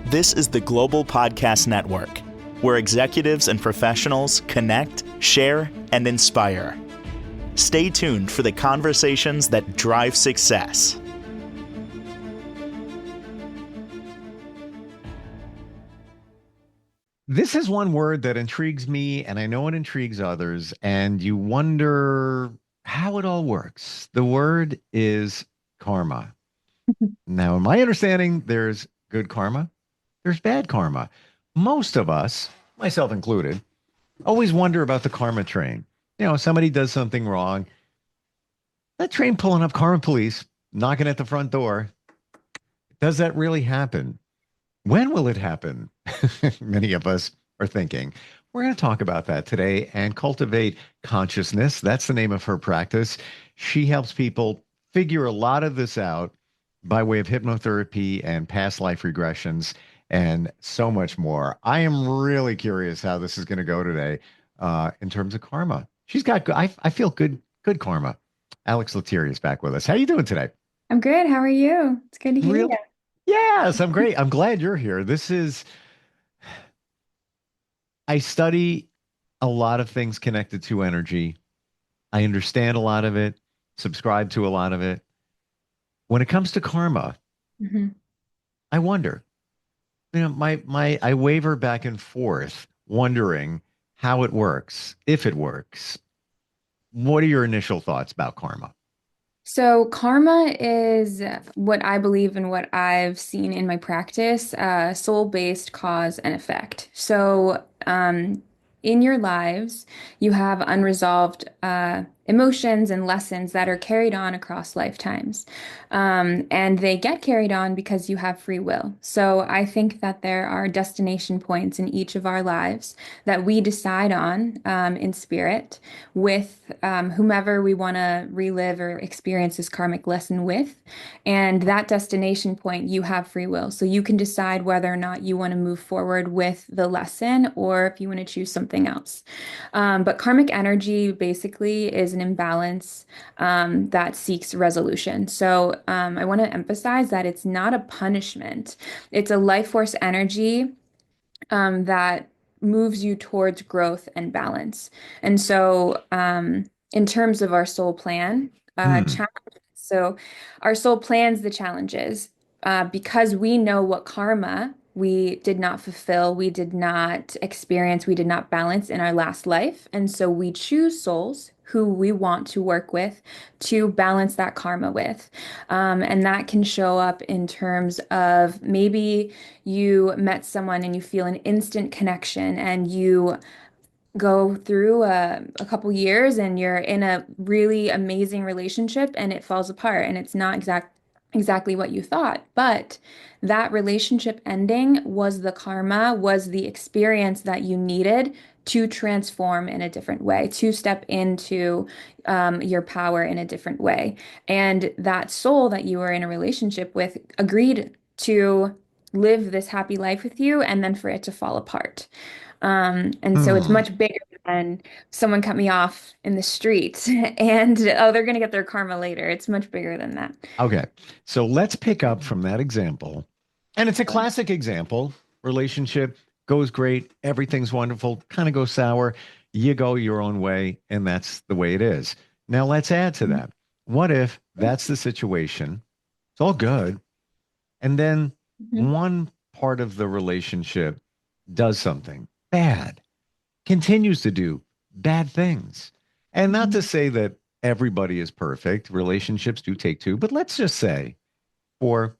This is the Global Podcast Network, where executives and professionals connect, share, and inspire. Stay tuned for the conversations that drive success. This is one word that intrigues me, and I know it intrigues others, and you wonder how it all works. The word is karma. Now, in my understanding, there's good karma, there's bad karma. Most of us, myself included, always wonder about the karma train. Somebody does something wrong. That train pulling up karma police, knocking at the front door. Does that really happen? When will it happen? Many of us are thinking. We're going to talk about that today and cultivate consciousness. That's the name of her practice. She helps people figure a lot of this out by way of hypnotherapy and past life regressions and so much more. I am really curious how this is going to go today in terms of karma. She's got, I feel good karma. Alex Lettieri is back with us. How are you doing today? I'm good. How are you? It's good to hear Real? you. Yes, I'm great. I'm glad you're here. I study a lot of things connected to energy. I understand a lot of it, subscribe to a lot of it. When it comes to karma, I wonder, I waver back and forth wondering how it works, if it works. What are your initial thoughts about karma? So, karma is what I believe and what I've seen in my practice, soul-based cause and effect. So, in your lives, you have unresolved emotions and lessons that are carried on across lifetimes. And they get carried on because you have free will. So I think that there are destination points in each of our lives that we decide on in spirit with whomever we want to relive or experience this karmic lesson with. And that destination point, you have free will. So you can decide whether or not you want to move forward with the lesson or if you want to choose something else. But karmic energy basically is an imbalance that seeks resolution. So I want to emphasize that it's not a punishment. It's a life force energy that moves you towards growth and balance. And so in terms of our soul plan, Hmm. challenges. So our soul plans the challenges because we know what karma we did not fulfill, we did not experience, we did not balance in our last life. And so we choose souls who we want to work with to balance that karma with. And that can show up in terms of maybe you met someone and you feel an instant connection and you go through a couple years and you're in a really amazing relationship and it falls apart and it's not exactly what you thought. But that relationship ending was the karma, was the experience that you needed to transform in a different way, to step into your power in a different way. And that soul that you were in a relationship with agreed to live this happy life with you and then for it to fall apart. And so it's Hmm. much bigger than someone cut me off in the street and oh, they're going to get their karma later. It's much bigger than that. Okay. So let's pick up from that example. And it's a classic example. Relationship goes great. Everything's wonderful. Kind of goes sour. You go your own way. And that's the way it is. Now let's add to that. What if that's the situation? It's all good. And then Mhm. one part of the relationship does something bad, continues to do bad things. And not to Mhm. say that everybody is perfect, relationships do take two, but let's just say, for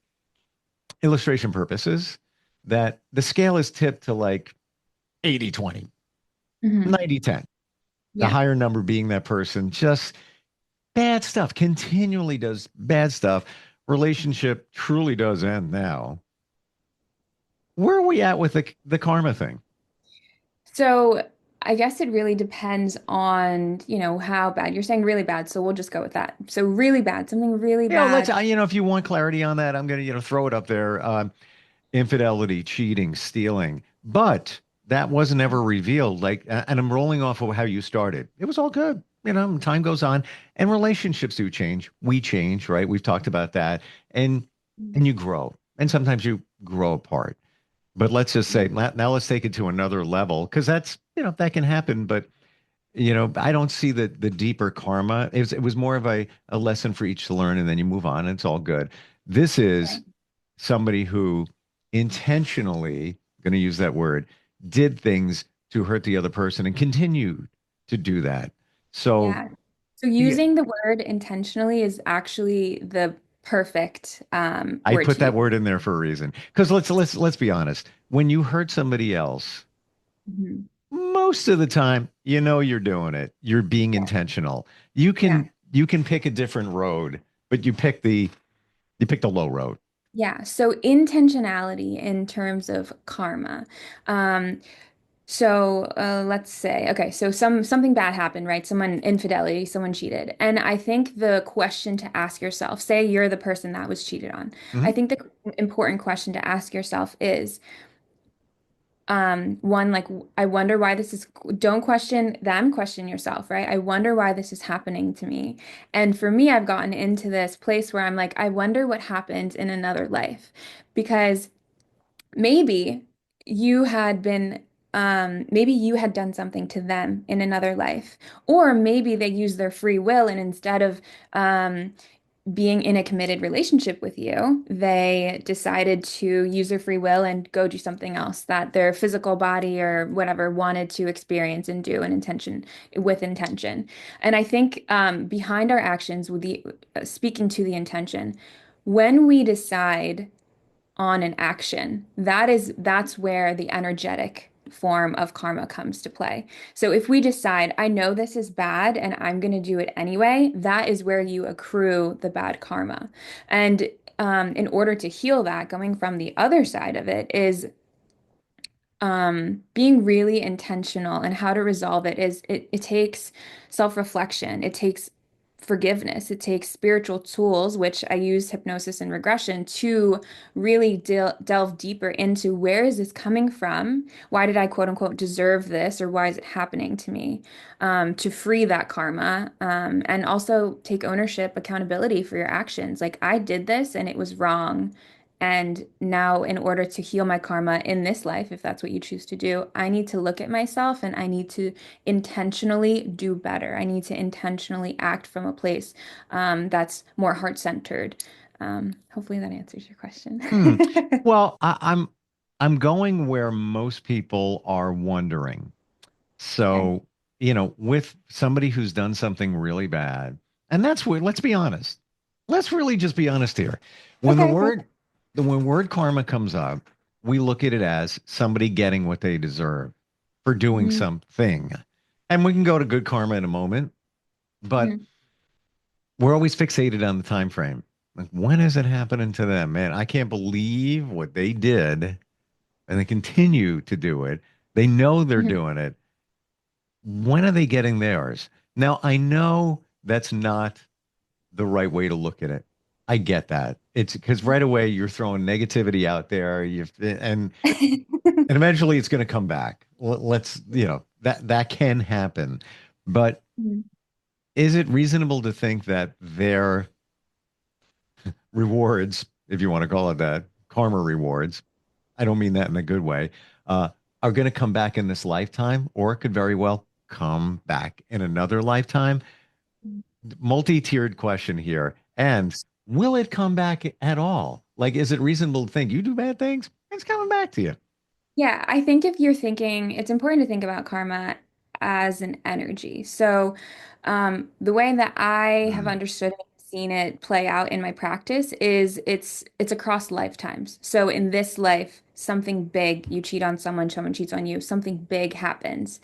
illustration purposes, that the scale is tipped to like 80-20, Mhm. 90-10. The Yeah. higher number being that person just bad stuff, continually does bad stuff. Relationship truly does end now. Where are we at with the karma thing? So I guess it really depends on, how bad. You're saying really bad, so we'll just go with that. So really bad, something really Let's, bad. if you want clarity on that, I'm going to, throw it up there. Infidelity, cheating, stealing. But that wasn't ever revealed. And I'm rolling off of how you started. It was all good. Time goes on and relationships do change. We change, right? We've talked about that. And you grow. And sometimes you grow apart. But let's just say Mhm. now let's take it to another level because that's, that can happen. But, I don't see the deeper karma. It was more of a lesson for each to learn and then you move on and it's all good. This is Right. somebody who intentionally, going to use that word, did things to hurt the other person and continued to do that. So, Yeah. So yeah, using the word intentionally is actually the perfect I word put to that use. word in there for a reason. Because let's be honest. When you hurt somebody else, Mhm. most of the time, you're doing it. You're being Yeah. intentional. You Yeah. can you can pick a different road, but you pick the low road. Yeah. So intentionality in terms of karma. Um, let's say, okay, so something bad happened, right? Someone infidelity, someone cheated. And I think the question to ask yourself, say you're the person that was cheated on. I Mhm. think the important question to ask yourself is, one, like, I wonder why this is, don't question them, question yourself, right? I wonder why this is happening to me. And for me, I've gotten into this place where I'm like, I wonder what happened in another life. Because maybe you had been, maybe you had done something to them in another life, or maybe they used their free will and instead of being in a committed relationship with you, they decided to use their free will and go do something else that their physical body or whatever wanted to experience and do an intention with intention. And I think behind our actions, with the speaking to the intention, when we decide on an action. That's where the energetic form of karma comes to play. So if we decide, I know this is bad and I'm going to do it anyway, that is where you accrue the bad karma. And in order to heal that, going from the other side of it is being really intentional and how to resolve it is it takes self-reflection. It takes forgiveness. It takes spiritual tools, which I use hypnosis and regression to really delve deeper into where is this coming from? Why did I quote unquote deserve this? Or why is it happening to me? To free that karma, and also take ownership, accountability for your actions. Like I did this and it was wrong. And now, in order to heal my karma in this life, if that's what you choose to do, I need to look at myself and I need to intentionally do better. I need to intentionally act from a place that's more heart-centered. Hopefully that answers your question. Hmm. Well, I'm going where most people are wondering. Okay. So, with somebody who's done something really bad, and that's where, let's be honest. Let's really just be honest here. When the Okay. Okay. word when word karma comes up, we look at it as somebody getting what they deserve for doing Mhm. something. And we can go to good karma in a moment, but Mhm. we're always fixated on the time frame. Like, when is it happening to them? Man, I can't believe what they did, and they continue to do it. They know they're Mhm. doing it. When are they getting theirs? Now, I know that's not the right way to look at it. I get that. It's because right away you're throwing negativity out there. And eventually it's going to come back. Let's, that can happen. But Mhm. is it reasonable to think that their rewards, if you want to call it that, karma rewards, I don't mean that in a good way, uh, are going to come back in this lifetime, or it could very well come back in another lifetime? Multi-tiered question here. And will it come back at all? Like, is it reasonable to think you do bad things? It's coming back to you. Yeah, I think if you're thinking, it's important to think about karma as an energy. So, the way that I have Hmm. understood it, seen it play out in my practice is it's across lifetimes. So in this life, something big, you cheat on someone, someone cheats on you, something big happens.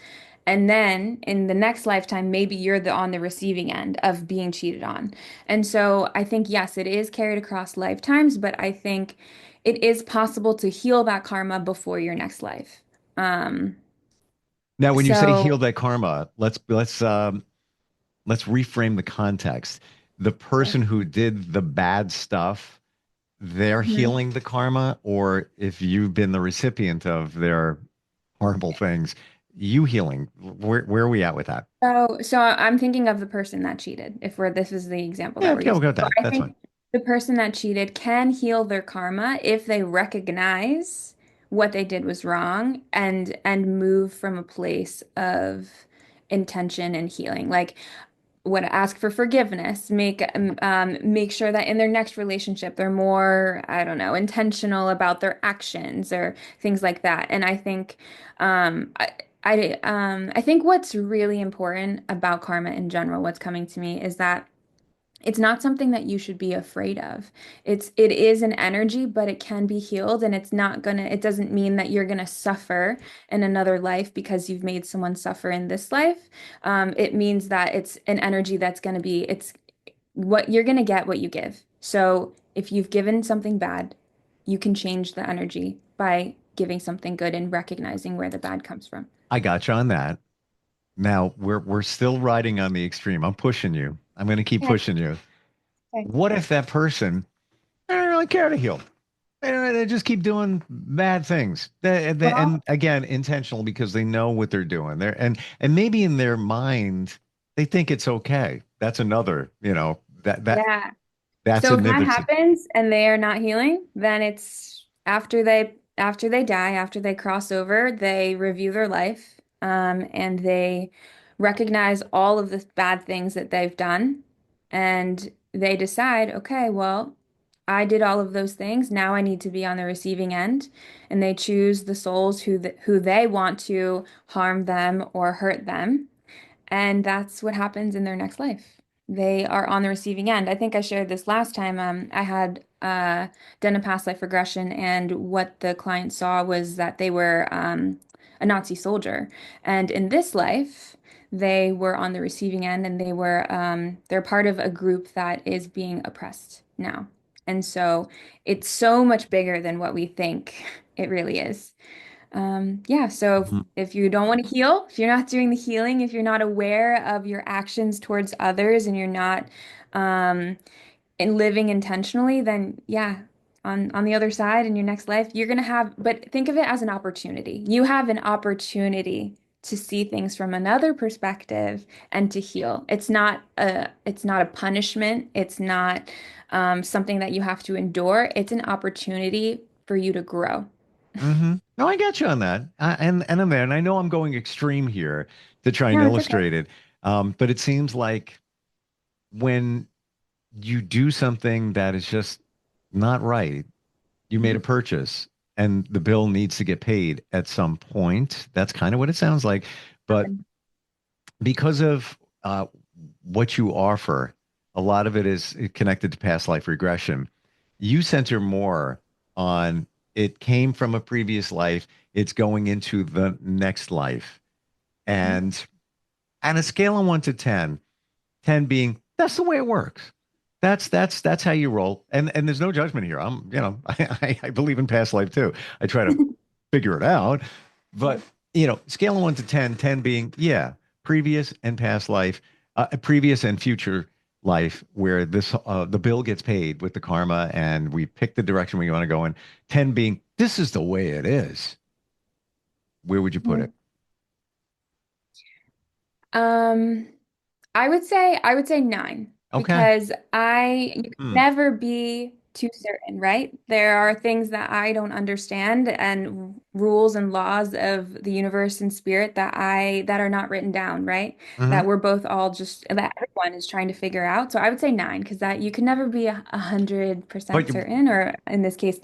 And then in the next lifetime, maybe you're on the receiving end of being cheated on. And so I think, yes, it is carried across lifetimes, but I think it is possible to heal that karma before your next life. Um, Now, when you say so heal that karma, let's reframe the context. The Sure. person who did the bad stuff, they're Mhm. healing the karma, or if you've been the recipient of their horrible things, you healing. Where are we at with that? So I'm thinking of the person that cheated, if we're this is the example Yeah, that we're okay, we'll using. go with So that. I That's fine. think the person that cheated can heal their karma if they recognize what they did was wrong and move from a place of intention and healing. Like would ask for forgiveness, make sure that in their next relationship they're more, I don't know, intentional about their actions or things like that. And I think I think what's really important about karma in general, what's coming to me is that it's not something that you should be afraid of. It is an energy, but it can be healed and it doesn't mean that you're gonna suffer in another life because you've made someone suffer in this life. It means that it's an energy that's gonna be it's what you're gonna get what you give. So if you've given something bad, you can change the energy by giving something good and recognizing where the bad comes from. I got you on that. Now we're still riding on the extreme. I'm pushing you. I'm going to keep Okay. pushing you. Okay. What if that person, they don't really care to heal? They just keep doing bad things. And Well, again, intentional because they know what they're doing. And maybe in their mind, they think it's okay. That's another, yeah. that's So a if that nibble. happens and they are not healing, then it's after they die, after they cross over, they review their life, and they recognize all of the bad things that they've done, and they decide, okay, well, I did all of those things. Now I need to be on the receiving end, and they choose the souls who they want to harm them or hurt them. And that's what happens in their next life. They are on the receiving end. I think I shared this last time. I had done a past life regression, and what the client saw was that they were a Nazi soldier. And in this life, they were on the receiving end, and they're part of a group that is being oppressed now. And so it's so much bigger than what we think it really is. Yeah, so if you don't want to heal, if you're not doing the healing, if you're not aware of your actions towards others and you're not um, and living intentionally, then yeah, on the other side in your next life, you're gonna have, but think of it as an opportunity. You have an opportunity to see things from another perspective and to heal. It's not a punishment. It's not something that you have to endure. It's an opportunity for you to grow. No, I got you on that. And I'm there. And I know I'm going extreme here to try and No, it's okay. illustrate it. But it seems like when you do something that is just not right, you made a Mhm. purchase and the bill needs to get paid at some point. That's kind of what it sounds like. But Happen. because of what you offer, a lot of it is connected to past life regression. You center more on it came from a previous life, it's going into the next life. Mhm. And on a scale of 1 to 10, 10 being that's the way it works. That's how you roll. And there's no judgment here. I believe in past life too. I try to figure it out. But, scale of 1 to 10, 10 being, yeah, previous and past life, previous and future life, where the bill gets paid with the karma and we pick the direction we want to go in. 10 being, this is the way it is. Where would you put it? Mhm. Um, I would say nine Okay. because you can Hmm. never be too certain, right? There are things that I don't understand and rules and laws of the universe and spirit that are not written down, right? Hmm. That we're both all just that everyone is trying to figure out. So I would say nine because that you can never be 100% But certain, or in this case,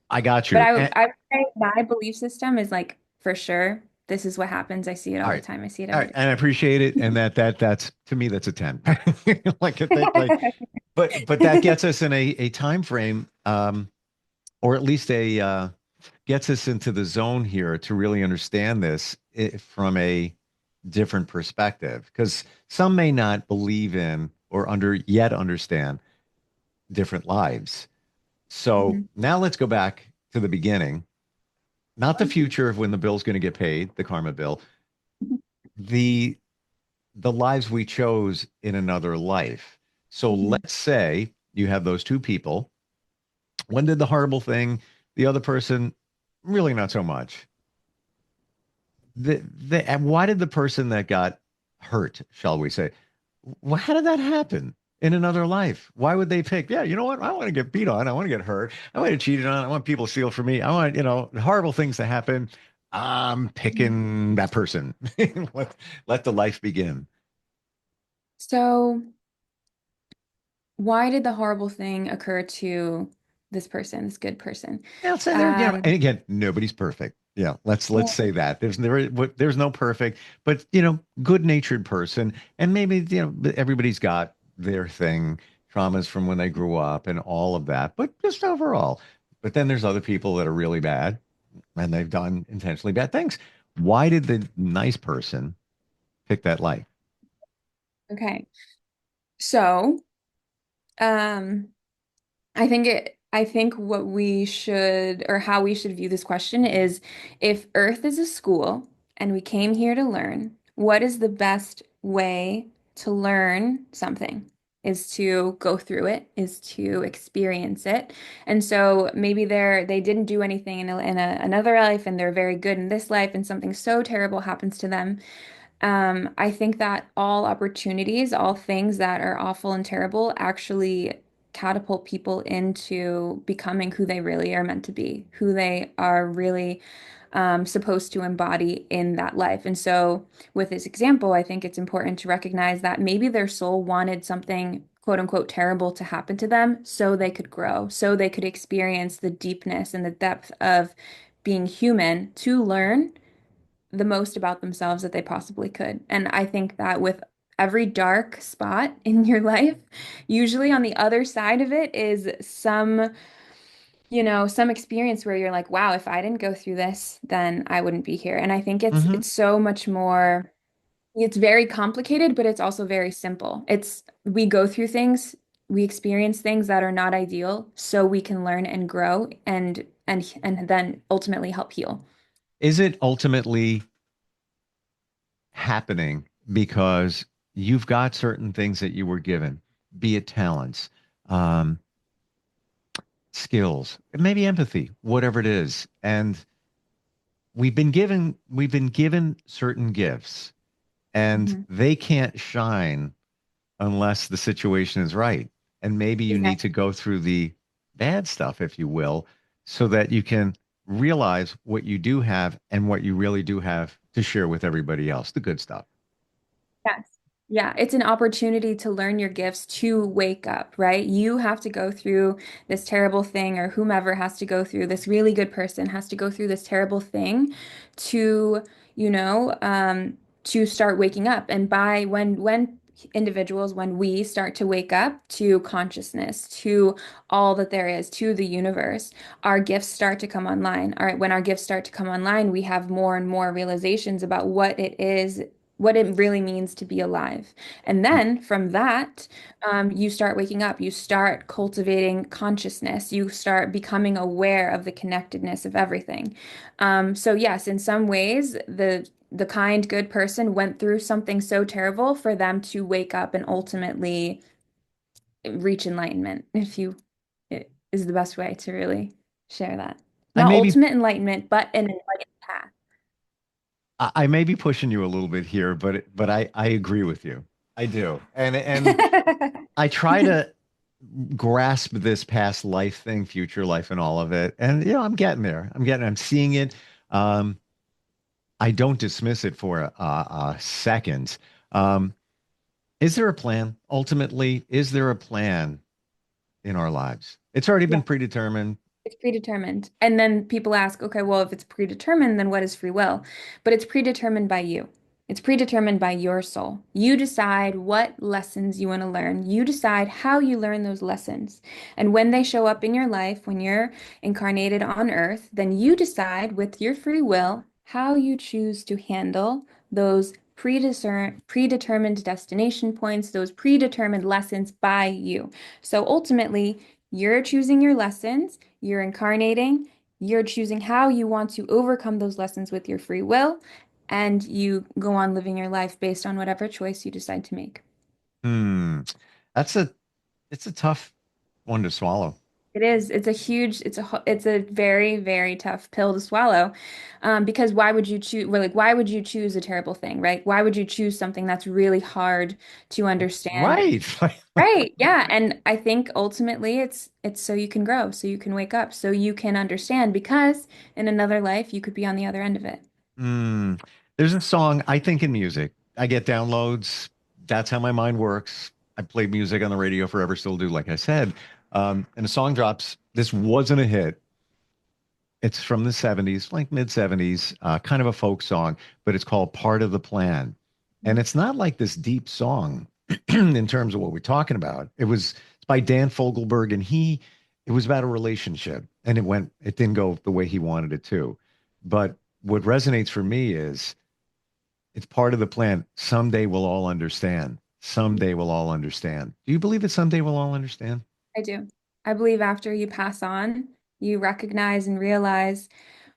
I got but you. And, I would say my belief system is like for sure. This is what happens. I see it all all the right. time. I see it All every right. day. And I appreciate it. And that's to me, that's a 10. Like I think like but that gets us in a time frame, or at least a gets us into the zone here to really understand this from a different perspective. Because some may not believe in or yet understand different lives. So Mhm. now let's go back to the beginning, not the future of when the bill's going to get paid, the karma bill, the the lives we chose in another life. So Mhm. let's say you have those two people. One did the horrible thing, the other person, really not so much. And why did the person that got hurt, shall we say, how did that happen? in another life. Why would they pick? Yeah, you know what? I want to get beat on. I want to get hurt. I want to cheat on. I want people to steal from me. I want, horrible things to happen. I'm picking that person. let, let the life begin. So, why did the horrible thing occur to this person, this good person? Yeah, so there, Um, and again, nobody's perfect. Yeah, let's say that there's no perfect, but good-natured person, and maybe everybody's got their thing, traumas from when they grew up, and all of that. But just overall, but then there's other people that are really bad, and they've done intentionally bad things. Why did the nice person pick that life? okay. So, um, I think what we should or how we should view this question is if Earth is a school and we came here to learn, what is the best way to learn something? Is to go through it, is to experience it. And so maybe they didn't do anything another life and they're very good in this life and something so terrible happens to them. I think that all opportunities, all things that are awful and terrible actually catapult people into becoming who they really are meant to be, who they are really supposed to embody in that life. And so, with this example, I think it's important to recognize that maybe their soul wanted something quote unquote terrible to happen to them so they could grow, so they could experience the deepness and the depth of being human to learn the most about themselves that they possibly could. And I think that with every dark spot in your life, usually on the other side of it is some experience where you're like, wow, if I didn't go through this, then I wouldn't be here. And I think Hmm. it's so much more, it's very complicated, but it's also very simple. It's we go through things, we experience things that are not ideal, so we can learn and grow and then ultimately help heal. Is it ultimately happening because you've got certain things that you were given, be it talents, um, skills, maybe empathy, whatever it is. And we've been given certain gifts and Mhm. they can't shine unless the situation is right. And maybe you need to Exactly. go through the bad stuff, if you will, so that you can realize what you do have and what you really do have to share with everybody else, the good stuff. Yes. Yeah, it's an opportunity to learn your gifts to wake up, right? You have to go through this terrible thing, or whomever has to go through this really good person has to go through this terrible thing to, you know, to start waking up. And by when individuals, when we start to wake up to consciousness, to all that there is, to the universe, our gifts start to come online. All right, when our gifts start to come online, we have more and more realizations about what it is what it really means to be alive. And then from that, you start waking up, you start cultivating consciousness, you start becoming aware of the connectedness of everything. So yes, in some ways, the kind, good person went through something so terrible for them to wake up and ultimately reach enlightenment, if you it is the best way to really share that. I Not may be ultimate enlightenment, but an enlightened path. I may be pushing you a little bit here, but I agree with you. I do. And I try to grasp this past life thing, future life and all of it. And I'm getting there. I'm seeing it. Um, I don't dismiss it for a second. Um, is there a plan? Ultimately, is there a plan in our lives? It's already been Yeah. predetermined. It's predetermined. And then people ask, okay, well, if it's predetermined, then what is free will? But it's predetermined by you. It's predetermined by your soul. You decide what lessons you want to learn. You decide how you learn those lessons. And when they show up in your life, when you're incarnated on earth, then you decide with your free will how you choose to handle those predetermined destination points, those predetermined lessons by you. So ultimately, you're choosing your lessons. You're incarnating, you're choosing how you want to overcome those lessons with your free will, and you go on living your life based on whatever choice you decide to make. Hmm. That's a it's a tough one to swallow. It is. It's a huge, it's a very, very tough pill to swallow. Because why would you choose, well, like, why would you choose a terrible thing, right? Why would you choose something that's really hard to understand? Right. Right. Yeah. And I think ultimately it's so you can grow, so you can wake up, so you can understand because in another life you could be on the other end of it. Mm. There's a song, I think in music. I get downloads. That's how my mind works. I played music on the radio forever, still do, like I said. And a song drops. This wasn't a hit. It's from the 70s, like mid 70s, kind of a folk song, but it's called Part of the Plan. And it's not like this deep song in terms of what we're talking about. It's by Dan Fogelberg, and it was about a relationship, and it didn't go the way he wanted it to. But what resonates for me is it's part of the plan. Someday we'll all understand. Someday we'll all understand. Do you believe that someday we'll all understand? I do. I believe after you pass on, you recognize and realize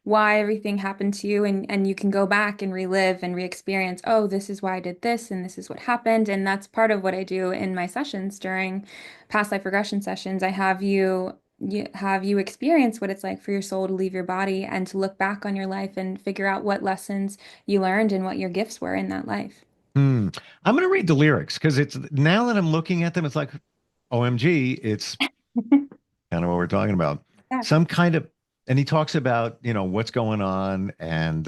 why everything happened to you, and you can go back and relive and re-experience, oh, this is why I did this, and this is what happened. And that's part of what I do in my sessions during past life regression sessions. I have you experience what it's like for your soul to leave your body and to look back on your life and figure out what lessons you learned and what your gifts were in that life. Hmm. I'm going to read the lyrics because it's now that I'm looking at them, it's like, OMG, it's kind of what we're talking about. Yeah. Some kind of, and he talks about, what's going on and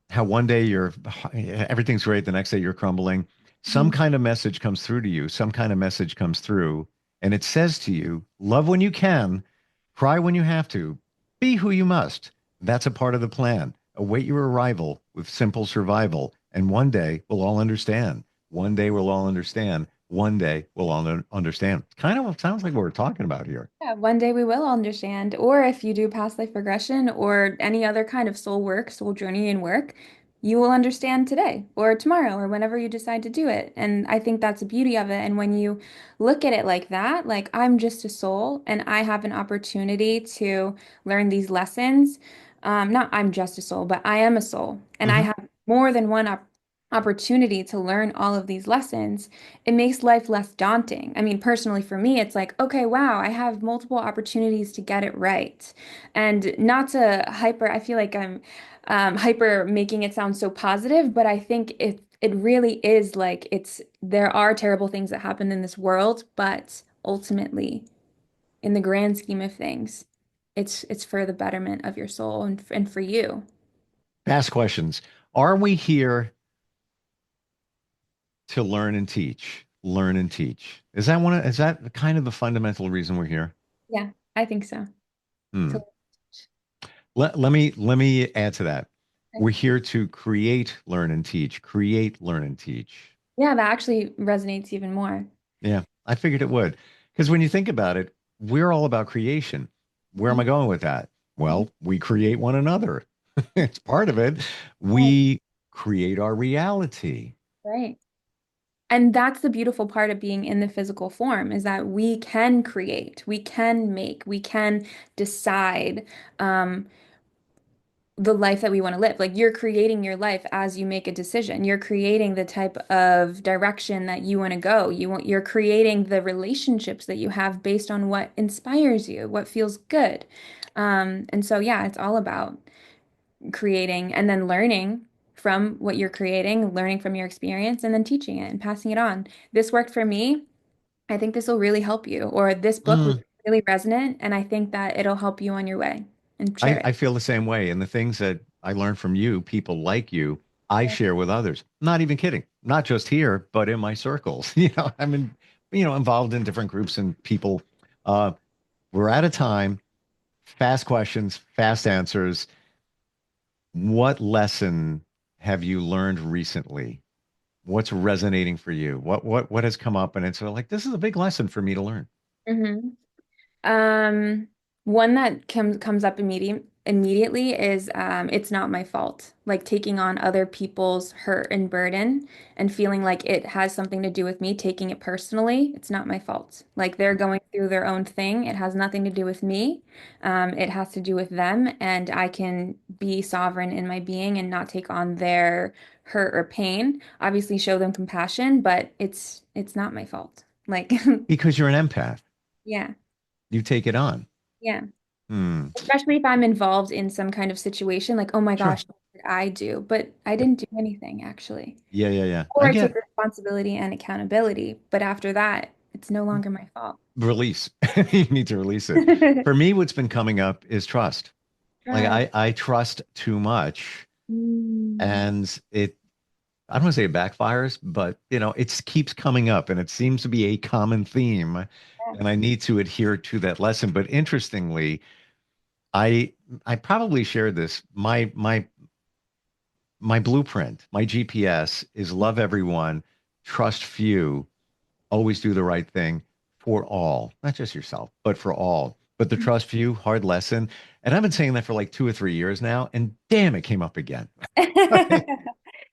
how one day everything's great, the next day you're crumbling. Some Mhm. kind of message comes through to you, some kind of message comes through, and it says to you, love when you can, cry when you have to, be who you must. That's a part of the plan. Await your arrival with simple survival. And one day we'll all understand. One day we'll all understand. One day we'll all understand. Kind of sounds like what we're talking about here. Yeah, one day we will understand. Or if you do past life regression or any other kind of soul work, soul journey and work, you will understand today or tomorrow or whenever you decide to do it. And I think that's the beauty of it. And when you look at it like that, like I'm just a soul and I have an opportunity to learn these lessons. Not I'm just a soul, but I am a soul and I Hmm. have more than one opportunity to learn all of these lessons. It makes life less daunting. I mean, personally for me, it's like, okay, wow, I have multiple opportunities to get it right. And not to hyper, I feel like I'm hyper making it sound so positive, but I think it really is like there are terrible things that happen in this world, but ultimately, in the grand scheme of things, it's for the betterment of your soul and for you. Ask questions. Are we here to learn and teach? Learn and teach. Is that kind of the fundamental reason we're here? Yeah, I think so. Hmm. To- Let me add to that. We're here to create, learn, and teach. Create, learn, and teach. Yeah, that actually resonates even more. Yeah, I figured it would. Because when you think about it, we're all about creation. Where am I going with that? Mhm. Well, we create one another. It's part of it. Right. We create our reality. Right. And that's the beautiful part of being in the physical form is that we can create, we can make, we can decide um, the life that we want to live. Like you're creating your life as you make a decision. You're creating the type of direction that you want to go. You're creating the relationships that you have based on what inspires you, what feels good. And so, yeah, it's all about creating and then learning from what you're creating, learning from your experience, and then teaching it and passing it on. This worked for me. I think this will really help you. Or this book was Mm, really resonant, and I think that it'll help you on your way and share I it. feel the same way. And the things that I learned from you, people like you, I Yeah. share with others. Not even kidding. Not just here, but in my circles. I'm involved in different groups and people. Uh, we're out of time. Fast questions, fast answers. What lesson have you learned recently? What's resonating for you? What has come up and it's like this is a big lesson for me to learn. Mhm. Um, One that comes up immediately is it's not my fault. Like taking on other people's hurt and burden and feeling like it has something to do with me, taking it personally. It's not my fault. Like they're going through their own thing. It has nothing to do with me. It has to do with them, and I can be sovereign in my being and not take on their hurt or pain. Obviously, show them compassion, but it's not my fault. Like, Because you're an empath. yeah. You take it on. Yeah. Hmm. Especially if I'm involved in some kind of situation, like, oh my Sure. gosh, what did I do? But I Yep. didn't do anything actually. Yeah, yeah, yeah. Or I I take get responsibility and accountability. But after that, it's no longer my fault. release. You need to release it. For me, what's been coming up is trust. Like Trust. I trust too much, Mm, and I don't want to say it backfires, but it keeps coming up, and it seems to be a common theme, and I need to adhere to that lesson. But interestingly, I I probably shared this. My blueprint, my GPS is love everyone, trust few, always do the right thing for all, not just yourself, but for all. But the trust few, hard lesson. And I've been saying that for like 2 or 3 years now, and damn, it came up again. yeah.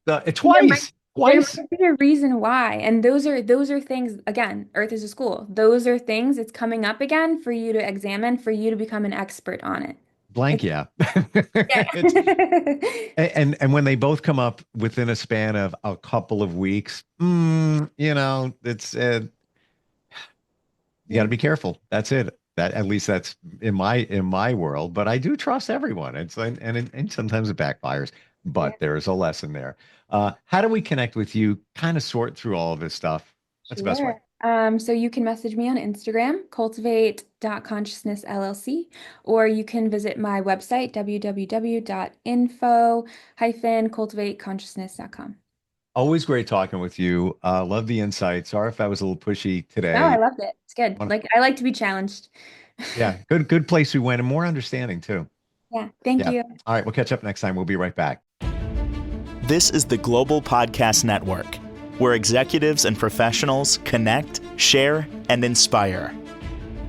There might Twice, there twice. might be a reason why. And those are things, again, Earth is a school. Those are things it's coming up again for you to examine, for you to become an expert on it. Blank, It's yeah. It's yeah. and when they both come up within a span of a couple of weeks, it's you got to Yeah. be careful. That's it. That at least that's in my world. But I do trust everyone. And sometimes it backfires. Yeah. But there's a lesson there. How do we connect with you? Kind of sort through all of this stuff. What's the best way? Sure. So you can message me on Instagram, cultivate.consciousnessllc, or you can visit my website, www.info-cultivateconsciousness.com. Always great talking with you. Love the insight. Sorry if I was a little pushy No, I today. loved it. It's good. Wanna- Like I like to be challenged. Yeah, good place we went, and more understanding too. Yeah, thank Yeah. you. All right, we'll catch up next time. We'll be right back. This is the Global Podcast Network, where executives and professionals connect, share, and inspire.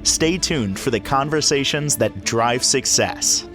Stay tuned for the conversations that drive success.